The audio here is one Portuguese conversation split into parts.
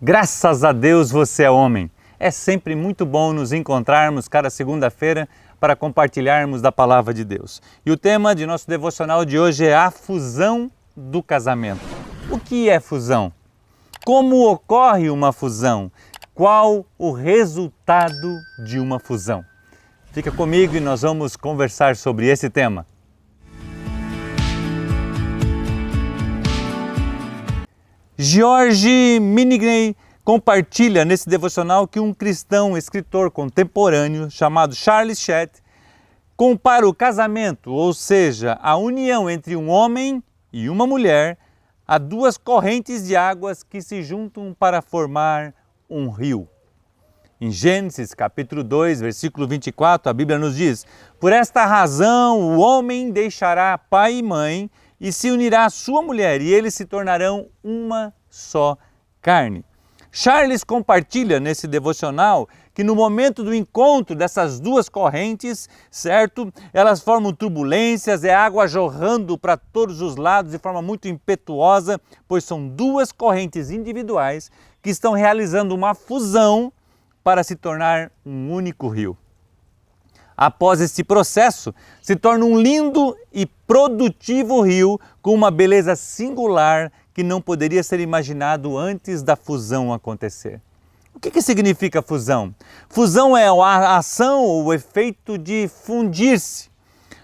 Graças a Deus você é homem. É sempre muito bom nos encontrarmos cada segunda-feira para compartilharmos da palavra de Deus. E o tema de nosso devocional de hoje é a fusão do casamento. O que é fusão? Como ocorre uma fusão? Qual o resultado de uma fusão? Fica comigo e nós vamos conversar sobre esse tema. George Minigney compartilha nesse devocional que um cristão escritor contemporâneo chamado Charles Chet compara o casamento, ou seja, a união entre um homem e uma mulher, a duas correntes de águas que se juntam para formar um rio. Em Gênesis capítulo 2, versículo 24, a Bíblia nos diz: "Por esta razão o homem deixará pai e mãe e se unirá à sua mulher, e eles se tornarão uma só carne." Charles compartilha nesse devocional que no momento do encontro dessas duas correntes, certo? Elas formam turbulências, é água jorrando para todos os lados de forma muito impetuosa, pois são duas correntes individuais que estão realizando uma fusão para se tornar um único rio. Após esse processo, se torna um lindo e produtivo rio com uma beleza singular que não poderia ser imaginado antes da fusão acontecer. O que significa fusão? Fusão é a ação ou o efeito de fundir-se.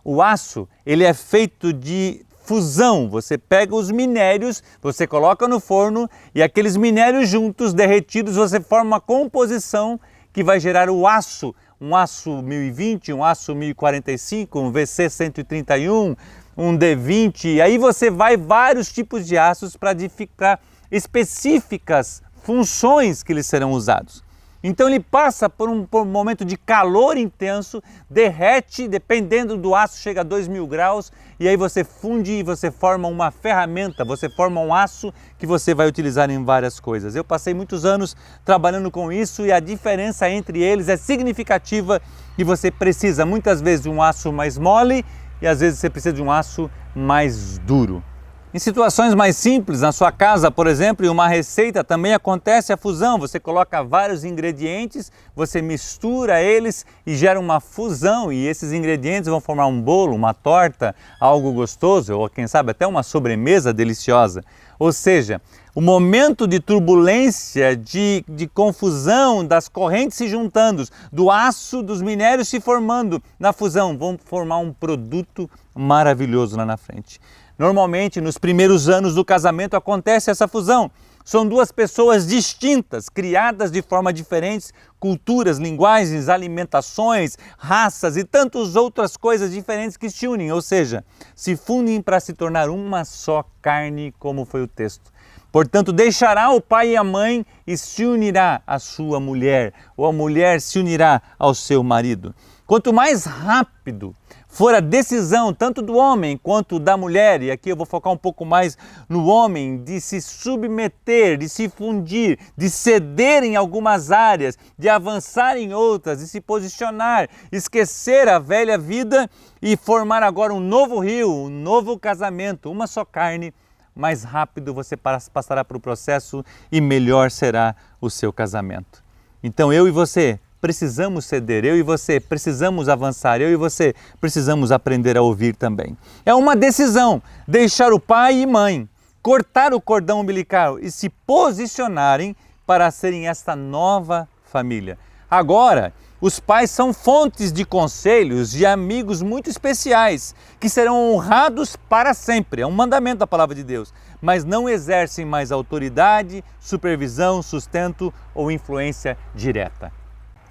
O aço, ele é feito de fusão. Você pega os minérios, você coloca no forno e aqueles minérios juntos, derretidos, você forma uma composição que vai gerar o aço. Um aço 1020, um aço 1045, um VC 131, um D20, e aí você vai vários tipos de aços para edificar específicas funções que eles serão usados. Então ele passa por um momento de calor intenso, derrete, dependendo do aço, chega a 2000 graus, e aí você funde e você forma uma ferramenta, você forma um aço que você vai utilizar em várias coisas. Eu passei muitos anos trabalhando com isso e a diferença entre eles é significativa e você precisa muitas vezes de um aço mais mole e às vezes você precisa de um aço mais duro. Em situações mais simples, na sua casa, por exemplo, em uma receita também acontece a fusão. Você coloca vários ingredientes, você mistura eles e gera uma fusão e esses ingredientes vão formar um bolo, uma torta, algo gostoso ou quem sabe até uma sobremesa deliciosa. Ou seja, o momento de turbulência, de confusão, das correntes se juntando, do aço, dos minérios se formando na fusão, vão formar um produto maravilhoso lá na frente. Normalmente, nos primeiros anos do casamento acontece essa fusão. São duas pessoas distintas, criadas de forma diferentes, culturas, linguagens, alimentações, raças e tantas outras coisas diferentes que se unem, ou seja, se fundem para se tornar uma só carne, como foi o texto. Portanto, deixará o pai e a mãe e se unirá à sua mulher, ou a mulher se unirá ao seu marido. Quanto mais rápido for a decisão tanto do homem quanto da mulher, e aqui eu vou focar um pouco mais no homem, de se submeter, de se fundir, de ceder em algumas áreas, de avançar em outras, de se posicionar, esquecer a velha vida e formar agora um novo rio, um novo casamento, uma só carne, mais rápido você passará para o processo e melhor será o seu casamento. Então eu e você precisamos ceder, eu e você precisamos avançar, eu e você precisamos aprender a ouvir também. É uma decisão, deixar o pai e mãe, cortar o cordão umbilical e se posicionarem para serem esta nova família. Agora, os pais são fontes de conselhos e amigos muito especiais, que serão honrados para sempre, é um mandamento da palavra de Deus, mas não exercem mais autoridade, supervisão, sustento ou influência direta.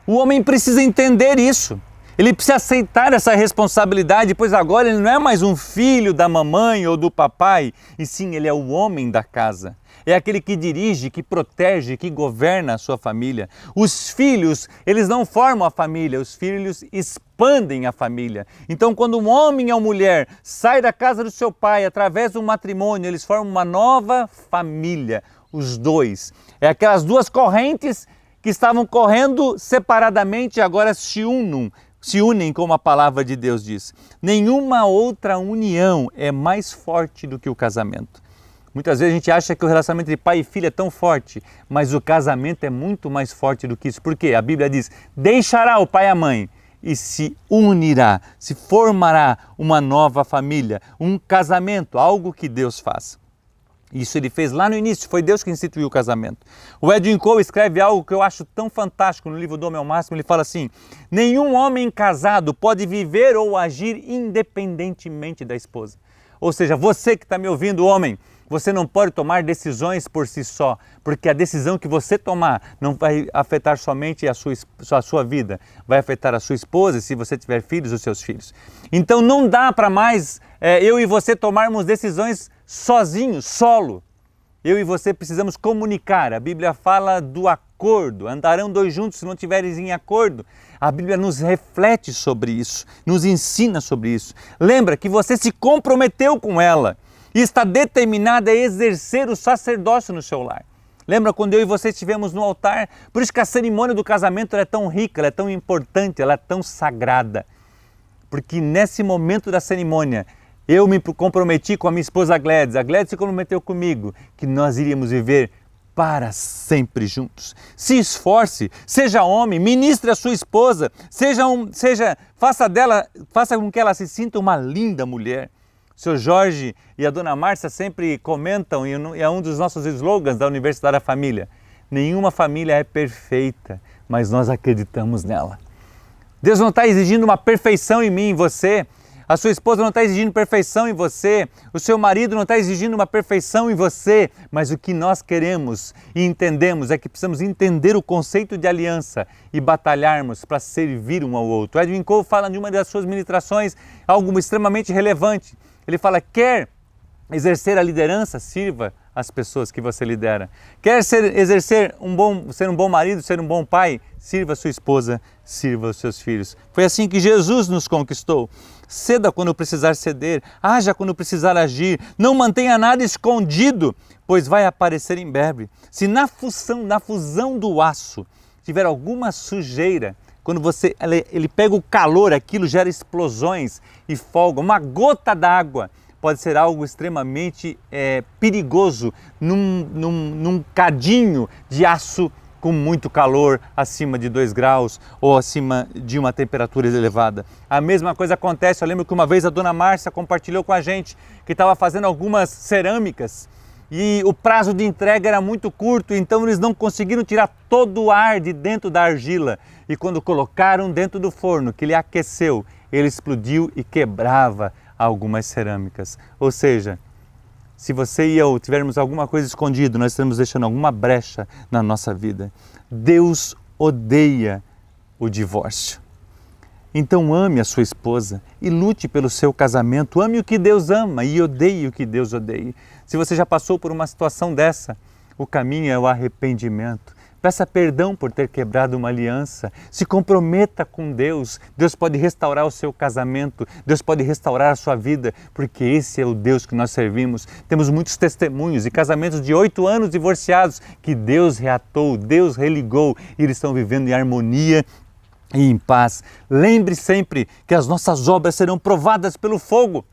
O homem precisa entender isso, ele precisa aceitar essa responsabilidade, pois agora ele não é mais um filho da mamãe ou do papai, e sim ele é o homem da casa. É aquele que dirige, que protege, que governa a sua família. Os filhos, eles não formam a família, os filhos expandem a família. Então, quando um homem e uma mulher saem da casa do seu pai através do matrimônio, eles formam uma nova família, os dois. É aquelas duas correntes que estavam correndo separadamente, agora se unem como a palavra de Deus diz. Nenhuma outra união é mais forte do que o casamento. Muitas vezes a gente acha que o relacionamento de pai e filho é tão forte, mas o casamento é muito mais forte do que isso. Por quê? A Bíblia diz, deixará o pai e a mãe e se unirá, se formará uma nova família, um casamento, algo que Deus faz. Isso ele fez lá no início, foi Deus que instituiu o casamento. O Edwin Cole escreve algo que eu acho tão fantástico no livro do Homem ao Máximo, ele fala assim, nenhum homem casado pode viver ou agir independentemente da esposa. Ou seja, você que está me ouvindo, homem, você não pode tomar decisões por si só, porque a decisão que você tomar não vai afetar somente a sua vida, vai afetar a sua esposa, se você tiver filhos, os seus filhos. Então não dá para mais eu e você tomarmos decisões sozinhos, solo. Eu e você precisamos comunicar. A Bíblia fala do acordo. Andarão dois juntos se não tiveres em acordo. A Bíblia nos reflete sobre isso, nos ensina sobre isso. Lembra que você se comprometeu com ela e está determinada a exercer o sacerdócio no seu lar. Lembra quando eu e você estivemos no altar? Por isso que a cerimônia do casamento é tão rica, ela é tão importante, ela é tão sagrada. Porque nesse momento da cerimônia, eu me comprometi com a minha esposa Gladys, a Gladys se comprometeu comigo, que nós iríamos viver para sempre juntos. Se esforce, seja homem, ministre a sua esposa, faça com que ela se sinta uma linda mulher. O Sr. Jorge e a Dona Márcia sempre comentam, e é um dos nossos slogans da Universidade da Família, nenhuma família é perfeita, mas nós acreditamos nela. Deus não está exigindo uma perfeição em mim, em você. A sua esposa não está exigindo perfeição em você, o seu marido não está exigindo uma perfeição em você, mas o que nós queremos e entendemos é que precisamos entender o conceito de aliança e batalharmos para servir um ao outro. Edwin Cole fala de uma das suas ministrações, algo extremamente relevante. Ele fala, quer exercer a liderança, sirva as pessoas que você lidera. Quer ser um bom marido, ser um bom pai, sirva a sua esposa, sirva os seus filhos. Foi assim que Jesus nos conquistou. Ceda quando precisar ceder, haja quando precisar agir, não mantenha nada escondido, pois vai aparecer em breve. Se na fusão do aço tiver alguma sujeira, quando ele pega o calor, aquilo gera explosões e folga. Uma gota d'água pode ser algo extremamente perigoso num cadinho de aço com muito calor, acima de 2 graus ou acima de uma temperatura elevada. A mesma coisa acontece, eu lembro que uma vez a Dona Márcia compartilhou com a gente que estava fazendo algumas cerâmicas e o prazo de entrega era muito curto, então eles não conseguiram tirar todo o ar de dentro da argila. E quando colocaram dentro do forno, que ele aqueceu, ele explodiu e quebrava algumas cerâmicas. Ou seja, se você e eu tivermos alguma coisa escondida, nós estamos deixando alguma brecha na nossa vida. Deus odeia o divórcio. Então ame a sua esposa e lute pelo seu casamento. Ame o que Deus ama e odeie o que Deus odeia. Se você já passou por uma situação dessa, o caminho é o arrependimento. Peça perdão por ter quebrado uma aliança. Se comprometa com Deus. Deus pode restaurar o seu casamento. Deus pode restaurar a sua vida, porque esse é o Deus que nós servimos. Temos muitos testemunhos e casamentos de 8 anos divorciados que Deus reatou, Deus religou e eles estão vivendo em harmonia e em paz. Lembre sempre que as nossas obras serão provadas pelo fogo.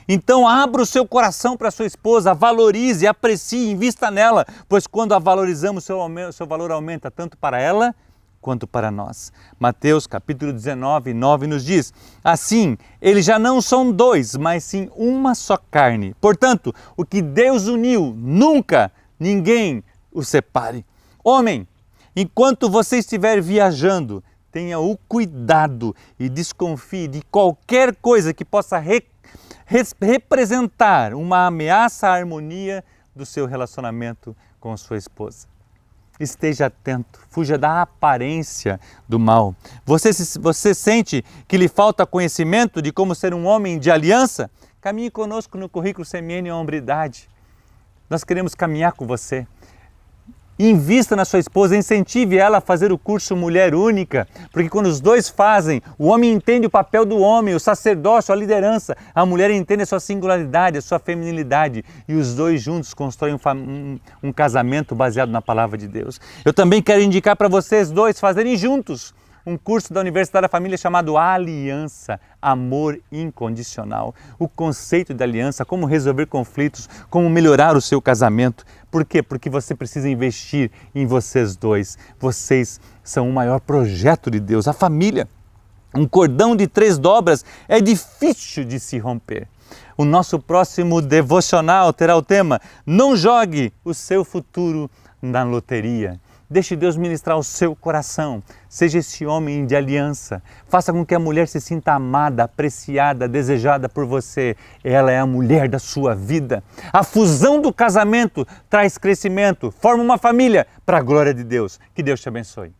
Então abra o seu coração para a sua esposa, valorize, aprecie, invista nela, pois quando a valorizamos, seu valor aumenta tanto para ela quanto para nós. Mateus capítulo 19, 9 nos diz, assim, eles já não são 2, mas sim uma só carne. Portanto, o que Deus uniu, nunca ninguém o separe. Homem, enquanto você estiver viajando, tenha o cuidado e desconfie de qualquer coisa que possa representar uma ameaça à harmonia do seu relacionamento com sua esposa. Esteja atento, fuja da aparência do mal. Você sente que lhe falta conhecimento de como ser um homem de aliança? Caminhe conosco no currículo CMN Hombridade. Nós queremos caminhar com você. Invista na sua esposa, incentive ela a fazer o curso Mulher Única, porque quando os dois fazem, o homem entende o papel do homem, o sacerdócio, a liderança, a mulher entende a sua singularidade, a sua feminilidade, e os dois juntos constroem um casamento baseado na palavra de Deus. Eu também quero indicar para vocês dois fazerem juntos um curso da Universidade da Família chamado Aliança, Amor Incondicional. O conceito de aliança, como resolver conflitos, como melhorar o seu casamento. Por quê? Porque você precisa investir em vocês dois. Vocês são o maior projeto de Deus, a família. Um cordão de 3 dobras é difícil de se romper. O nosso próximo devocional terá o tema: não jogue o seu futuro na loteria. Deixe Deus ministrar o seu coração. Seja esse homem de aliança. Faça com que a mulher se sinta amada, apreciada, desejada por você. Ela é a mulher da sua vida. A fusão do casamento traz crescimento. Forma uma família para a glória de Deus. Que Deus te abençoe.